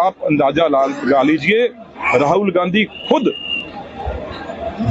आप अंदाजा लगा लीजिए, राहुल गांधी खुद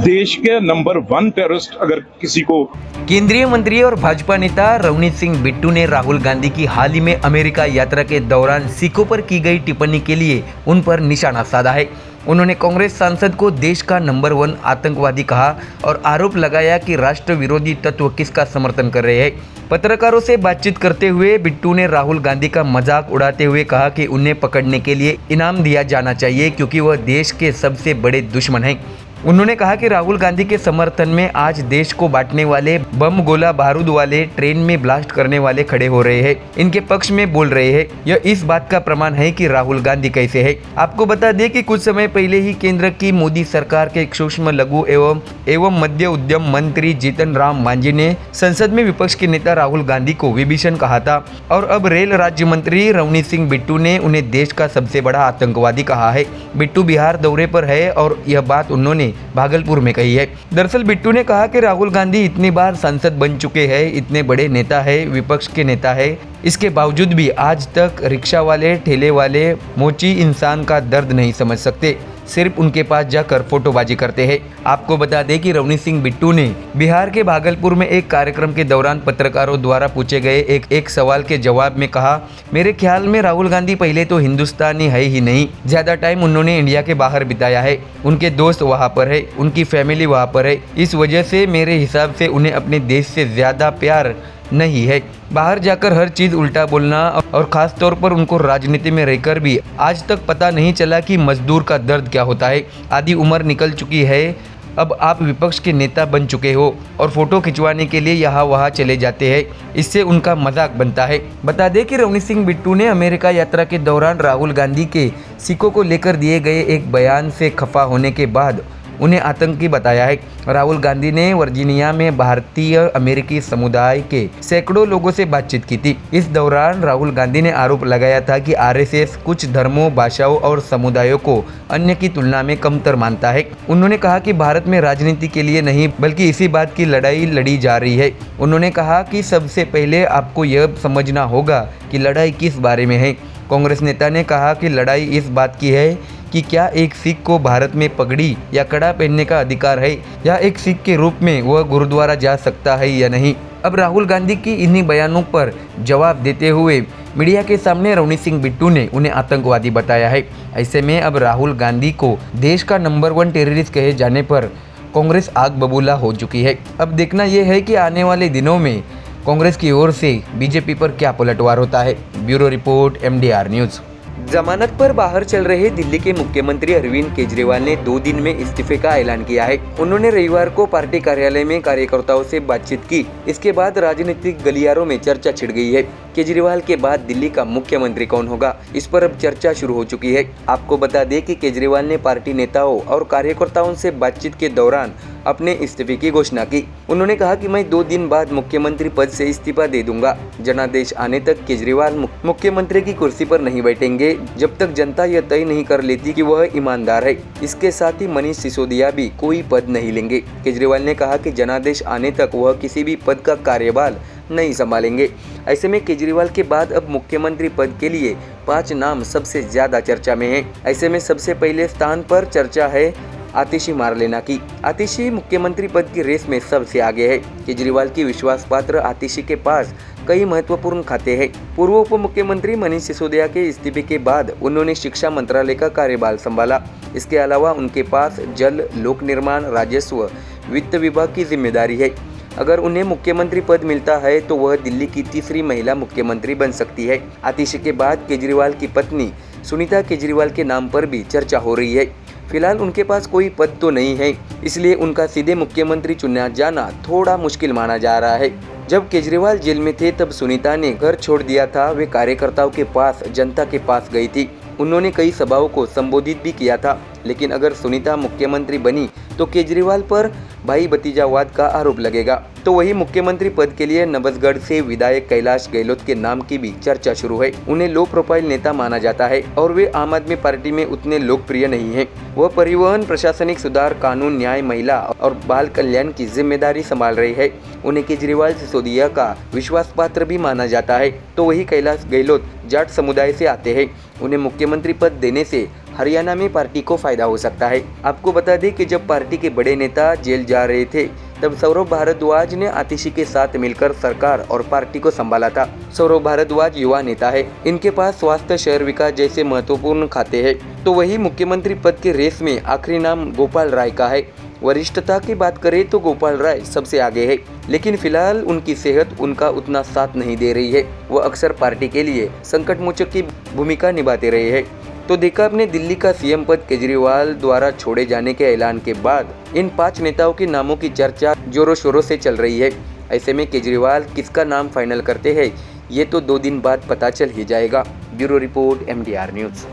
देश के नंबर 1 टेररिस्ट अगर किसी को। केंद्रीय मंत्री और भाजपा नेता रवनीत सिंह बिट्टू ने राहुल गांधी की हाल ही में अमेरिका यात्रा के दौरान सिखों पर की गई टिप्पणी के लिए उन पर निशाना साधा है। उन्होंने कांग्रेस सांसद को देश का नंबर 1 आतंकवादी कहा और आरोप लगाया कि राष्ट्र विरोधी तत्व किसका समर्थन कर रहे हैं। पत्रकारों से बातचीत करते हुए बिट्टू ने राहुल गांधी का मजाक उड़ाते हुए कहा कि उन्हें पकड़ने के लिए इनाम दिया जाना चाहिए क्योंकि वह देश के सबसे बड़े दुश्मन हैं। उन्होंने कहा कि राहुल गांधी के समर्थन में आज देश को बांटने वाले, बम गोला बारूद वाले, ट्रेन में ब्लास्ट करने वाले खड़े हो रहे हैं, इनके पक्ष में बोल रहे हैं। यह इस बात का प्रमाण है कि राहुल गांधी कैसे है। आपको बता दें कि कुछ समय पहले ही केंद्र की मोदी सरकार के सूक्ष्म लघु एवं मध्य उद्यम मंत्री जीतन राम मांझी ने संसद में विपक्ष के नेता राहुल गांधी को विभीषण कहा था और अब रेल राज्य मंत्री रवनीत सिंह बिट्टू ने उन्हें देश का सबसे बड़ा आतंकवादी कहा है। बिट्टू बिहार दौरे पर है और यह बात उन्होंने भागलपुर में कही है। दरअसल बिट्टू ने कहा कि राहुल गांधी इतनी बार सांसद बन चुके हैं, इतने बड़े नेता है, विपक्ष के नेता है, इसके बावजूद भी आज तक रिक्शा वाले, ठेले वाले, मोची इंसान का दर्द नहीं समझ सकते, सिर्फ उनके पास जाकर फोटोबाजी करते हैं। आपको बता दें कि रवनीत सिंह बिट्टू ने बिहार के भागलपुर में एक कार्यक्रम के दौरान पत्रकारों द्वारा पूछे गए एक सवाल के जवाब में कहा, मेरे ख्याल में राहुल गांधी पहले तो हिंदुस्तानी है ही नहीं, ज्यादा टाइम उन्होंने इंडिया के बाहर बिताया है, उनके दोस्त वहाँ पर है, उनकी फैमिली वहाँ पर है, इस वजह से मेरे हिसाब से उन्हें अपने देश से ज्यादा प्यार नहीं है। बाहर जाकर हर चीज उल्टा बोलना और खास तौर पर उनको राजनीति में रहकर भी आज तक पता नहीं चला कि मजदूर का दर्द क्या होता है। आधी उम्र निकल चुकी है, अब आप विपक्ष के नेता बन चुके हो और फोटो खिंचवाने के लिए यहाँ वहाँ चले जाते हैं, इससे उनका मजाक बनता है। बता दें कि रवनीत सिंह बिट्टू ने अमेरिका यात्रा के दौरान राहुल गांधी के सिखों को लेकर दिए गए एक बयान से खफा होने के बाद उन्हें आतंकी बताया है। राहुल गांधी ने वर्जीनिया में भारतीय अमेरिकी समुदाय के सैकड़ों लोगों से बातचीत की थी। इस दौरान राहुल गांधी ने आरोप लगाया था कि आरएसएस कुछ धर्मों, भाषाओं और समुदायों को अन्य की तुलना में कमतर मानता है। उन्होंने कहा कि भारत में राजनीति के लिए नहीं बल्कि इसी बात की लड़ाई लड़ी जा रही है। उन्होंने कहा कि सबसे पहले आपको यह समझना होगा कि लड़ाई किस बारे में है। कांग्रेस नेता ने कहा कि लड़ाई इस बात की है कि क्या एक सिख को भारत में पगड़ी या कड़ा पहनने का अधिकार है या एक सिख के रूप में वह गुरुद्वारा जा सकता है या नहीं। अब राहुल गांधी की इन्हीं बयानों पर जवाब देते हुए मीडिया के सामने रवनीत सिंह बिट्टू ने उन्हें आतंकवादी बताया है। ऐसे में अब राहुल गांधी को देश का नंबर 1 टेररिस्ट कहे जाने पर कांग्रेस आग बबूला हो चुकी है। अब देखना यह है कि आने वाले दिनों में कांग्रेस की ओर से बीजेपी पर क्या पलटवार होता है। Bureau report, MDR news. जमानत पर बाहर चल रहे दिल्ली के मुख्यमंत्री अरविंद केजरीवाल ने 2 दिन में इस्तीफे का ऐलान किया है। उन्होंने रविवार को पार्टी कार्यालय में कार्यकर्ताओं से बातचीत की। इसके बाद राजनीतिक गलियारों में चर्चा छिड़ गई है। केजरीवाल के बाद दिल्ली का मुख्यमंत्री कौन होगा, इस पर अब चर्चा शुरू हो चुकी है। आपको बता दें कि केजरीवाल ने पार्टी नेताओं और कार्यकर्ताओं से बातचीत के दौरान अपने इस्तीफे की घोषणा की। उन्होंने कहा कि मैं 2 दिन बाद मुख्यमंत्री पद से इस्तीफा दे दूंगा। जनादेश आने तक केजरीवाल मुख्यमंत्री की कुर्सी पर नहीं बैठेंगे जब तक जनता यह तय नहीं कर लेती कि वह ईमानदार है। इसके साथ ही मनीष सिसोदिया भी कोई पद नहीं लेंगे। केजरीवाल ने कहा कि जनादेश आने तक वह किसी भी पद का कार्यभार नहीं संभालेंगे। ऐसे में केजरीवाल के बाद अब मुख्यमंत्री पद के लिए 5 नाम सबसे ज्यादा चर्चा में हैं। ऐसे में सबसे पहले स्थान पर चर्चा है आतिशी मारलेना की। आतिशी मुख्यमंत्री पद की रेस में सबसे आगे है। केजरीवाल की विश्वास पात्र आतिशी के पास कई महत्वपूर्ण खाते हैं। पूर्व उप मुख्यमंत्री मनीष सिसोदिया के इस्तीफे के बाद उन्होंने शिक्षा मंत्रालय का कार्यभार संभाला। इसके अलावा उनके पास जल, लोक निर्माण, राजस्व, वित्त विभाग की जिम्मेदारी है। अगर उन्हें मुख्यमंत्री पद मिलता है तो वह दिल्ली की तीसरी महिला मुख्यमंत्री बन सकती है। आतिशी के बाद केजरीवाल की पत्नी सुनीता केजरीवाल के नाम पर भी चर्चा हो रही है। फिलहाल उनके पास कोई पद तो नहीं है, इसलिए उनका सीधे मुख्यमंत्री चुना जाना थोड़ा मुश्किल माना जा रहा है। जब केजरीवाल जेल में थे तब सुनीता ने घर छोड़ दिया था। वे कार्यकर्ताओं के पास, जनता के पास गई थी। उन्होंने कई सभाओं को संबोधित भी किया था। लेकिन अगर सुनीता मुख्यमंत्री बनी तो केजरीवाल पर भाई भतीजावाद का आरोप लगेगा। तो वही मुख्यमंत्री पद के लिए नवसगढ़ से विधायक कैलाश गहलोत के नाम की भी चर्चा शुरू है। उन्हें लो प्रोफाइल नेता माना जाता है और वे आम आदमी पार्टी में उतने लोकप्रिय नहीं हैं। वह परिवहन, प्रशासनिक सुधार, कानून, न्याय, महिला और बाल कल्याण की जिम्मेदारी संभाल रही है। उन्हें केजरीवाल सिसोदिया का विश्वास पात्र भी माना जाता है। तो वही कैलाश गहलोत जाट समुदाय से आते हैं। उन्हें मुख्यमंत्री पद देने से हरियाणा में पार्टी को फायदा हो सकता है। आपको बता दें कि जब पार्टी के बड़े नेता जेल जा रहे थे तब सौरभ भारद्वाज ने आतिशी के साथ मिलकर सरकार और पार्टी को संभाला था। सौरभ भारद्वाज युवा नेता है। इनके पास स्वास्थ्य, शहर विकास जैसे महत्वपूर्ण खाते हैं। तो वही मुख्यमंत्री पद के रेस में आखिरी नाम गोपाल राय का है। वरिष्ठता की बात करें तो गोपाल राय सबसे आगे है, लेकिन फिलहाल उनकी सेहत उनका उतना साथ नहीं दे रही है। वो अक्सर पार्टी के लिए संकट मोचक की भूमिका निभाते रहे हैं। तो देखा आपने दिल्ली का सीएम पद केजरीवाल द्वारा छोड़े जाने के ऐलान के बाद इन 5 नेताओं के नामों की चर्चा जोरों शोरों से चल रही है। ऐसे में केजरीवाल किसका नाम फाइनल करते हैं ये तो 2 दिन बाद पता चल ही जाएगा। Bureau report MDR news.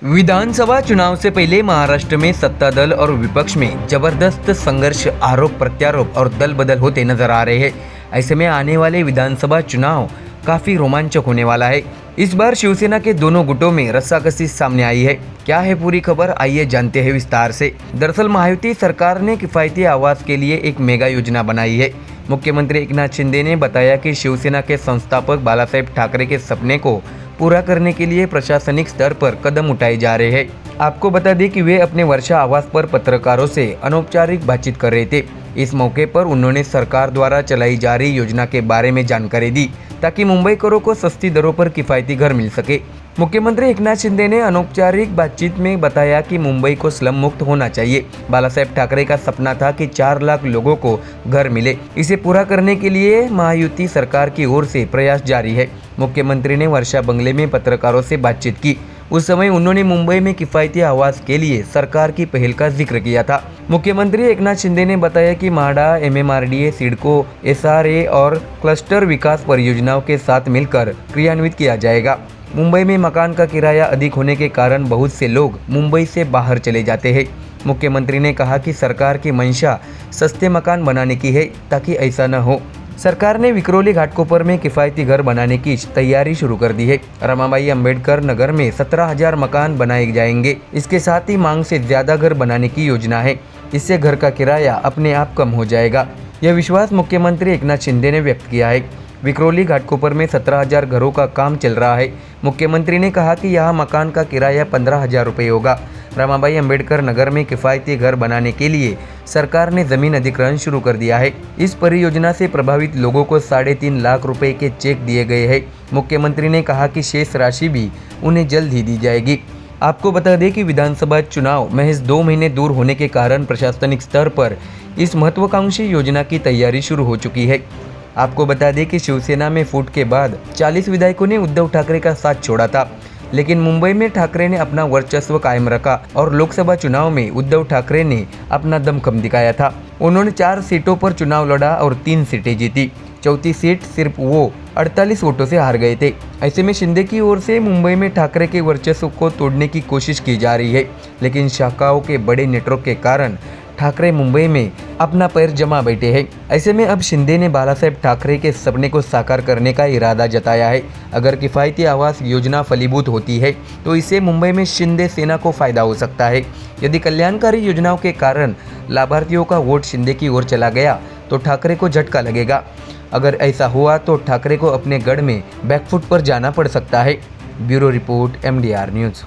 विधानसभा चुनाव से पहले महाराष्ट्र में सत्ता दल और विपक्ष में जबरदस्त संघर्ष, आरोप प्रत्यारोप और दल बदल होते नजर आ रहे हैं। ऐसे में आने वाले विधानसभा चुनाव काफी रोमांचक होने वाला है। इस बार शिवसेना के दोनों गुटों में रस्साकसी सामने आई है। क्या है पूरी खबर, आइए जानते हैं विस्तार से। दरअसल महायुति सरकार ने किफायती आवास के लिए एक मेगा योजना बनाई है। मुख्यमंत्री एकनाथ शिंदे ने बताया कि शिवसेना के संस्थापक बालासाहेब ठाकरे के सपने को पूरा करने के लिए प्रशासनिक स्तर पर कदम उठाए जा रहे हैं। आपको बता दें कि वे अपने वर्षा आवास पर पत्रकारों से अनौपचारिक बातचीत कर रहे थे। इस मौके पर उन्होंने सरकार द्वारा चलाई जा रही योजना के बारे में जानकारी दी ताकि मुंबईकरों को सस्ती दरों पर किफायती घर मिल सके। मुख्यमंत्री एकनाथ शिंदे ने अनौपचारिक बातचीत में बताया कि मुंबई को स्लम मुक्त होना चाहिए। बालासाहेब ठाकरे का सपना था कि 4 लाख लोगों को घर मिले। इसे पूरा करने के लिए महायुति सरकार की ओर से प्रयास जारी है। मुख्यमंत्री ने वर्षा बंगले में पत्रकारों से बातचीत की। उस समय उन्होंने मुंबई में किफायती आवास के लिए सरकार की पहल का जिक्र किया था। मुख्यमंत्री एकनाथ शिंदे ने बताया कि माडा, MMRDA, सिडको, SRA और क्लस्टर विकास परियोजनाओं के साथ मिलकर क्रियान्वित किया जाएगा। मुंबई में मकान का किराया अधिक होने के कारण बहुत से लोग मुंबई से बाहर चले जाते हैं। मुख्यमंत्री ने कहा कि सरकार की मंशा सस्ते मकान बनाने की है ताकि ऐसा न हो। सरकार ने विक्रोली घाटकोपर में किफायती घर बनाने की तैयारी शुरू कर दी है। रमाबाई अंबेडकर नगर में 17,000 मकान बनाए जाएंगे। इसके साथ ही मांग से ज्यादा घर बनाने की योजना है। इससे घर का किराया अपने आप कम हो जाएगा। यह विश्वास मुख्यमंत्री एकनाथ शिंदे ने व्यक्त किया है। विक्रोली घाटकोपर में 17,000 घरों का काम चल रहा है। मुख्यमंत्री ने कहा कि यहाँ मकान का किराया 15,000 रुपये होगा। रमाबाई अंबेडकर नगर में किफायती घर बनाने के लिए सरकार ने जमीन अधिग्रहण शुरू कर दिया है। इस परियोजना से प्रभावित लोगों को 3.5 लाख रुपए के चेक दिए गए हैं। मुख्यमंत्री ने कहा कि शेष राशि भी उन्हें जल्द ही दी जाएगी। आपको बता दें कि विधानसभा चुनाव महज 2 महीने दूर होने के कारण प्रशासनिक स्तर पर इस महत्वाकांक्षी योजना की तैयारी शुरू हो चुकी है। आपको बता दें कि शिवसेना में फूट के बाद 40 विधायकों ने उद्धव ठाकरे का साथ छोड़ा था, लेकिन मुंबई में ठाकरे ने अपना वर्चस्व कायम रखा और लोकसभा चुनाव में उद्धव ठाकरे ने अपना दमखम दिखाया था। उन्होंने 4 सीटों पर चुनाव लड़ा और 3 सीटें जीती। चौथी सीट सिर्फ वो 48 वोटों से हार गए थे। ऐसे में शिंदे की ओर से मुंबई में ठाकरे के वर्चस्व को तोड़ने की कोशिश की जा रही है, लेकिन शाखाओं के बड़े नेटवर्क के कारण ठाकरे मुंबई में अपना पैर जमा बैठे हैं। ऐसे में अब शिंदे ने बालासाहेब ठाकरे के सपने को साकार करने का इरादा जताया है। अगर किफायती आवास योजना फलीभूत होती है तो इससे मुंबई में शिंदे सेना को फायदा हो सकता है। यदि कल्याणकारी योजनाओं के कारण लाभार्थियों का वोट शिंदे की ओर चला गया तो ठाकरे को झटका लगेगा। अगर ऐसा हुआ तो ठाकरे को अपने गढ़ में बैकफुट पर जाना पड़ सकता है। Bureau report MDR news.